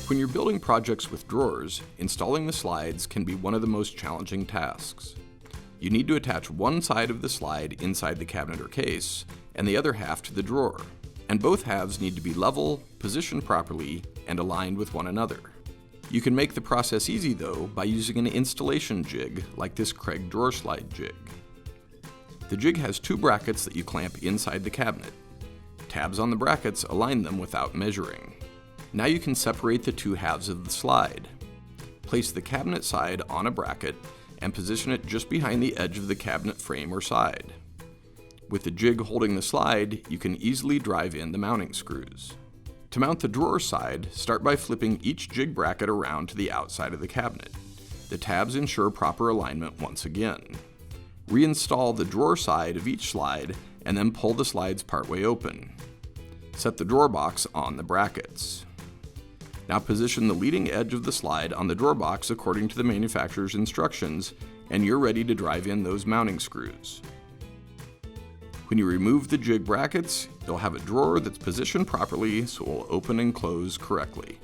When you're building projects with drawers, installing the slides can be one of the most challenging tasks. You need to attach one side of the slide inside the cabinet or case, and the other half to the drawer. And both halves need to be level, positioned properly, and aligned with one another. You can make the process easy though by using an installation jig like this Craig drawer slide jig. The jig has two brackets that you clamp inside the cabinet. Tabs on the brackets align them without measuring. Now you can separate the two halves of the slide. Place the cabinet side on a bracket and position it just behind the edge of the cabinet frame or side. With the jig holding the slide, you can easily drive in the mounting screws. To mount the drawer side, start by flipping each jig bracket around to the outside of the cabinet. The tabs ensure proper alignment once again. Reinstall the drawer side of each slide and then pull the slides partway open. Set the drawer box on the brackets. Now position the leading edge of the slide on the drawer box according to the manufacturer's instructions, and you're ready to drive in those mounting screws. When you remove the jig brackets, you'll have a drawer that's positioned properly so it will open and close correctly.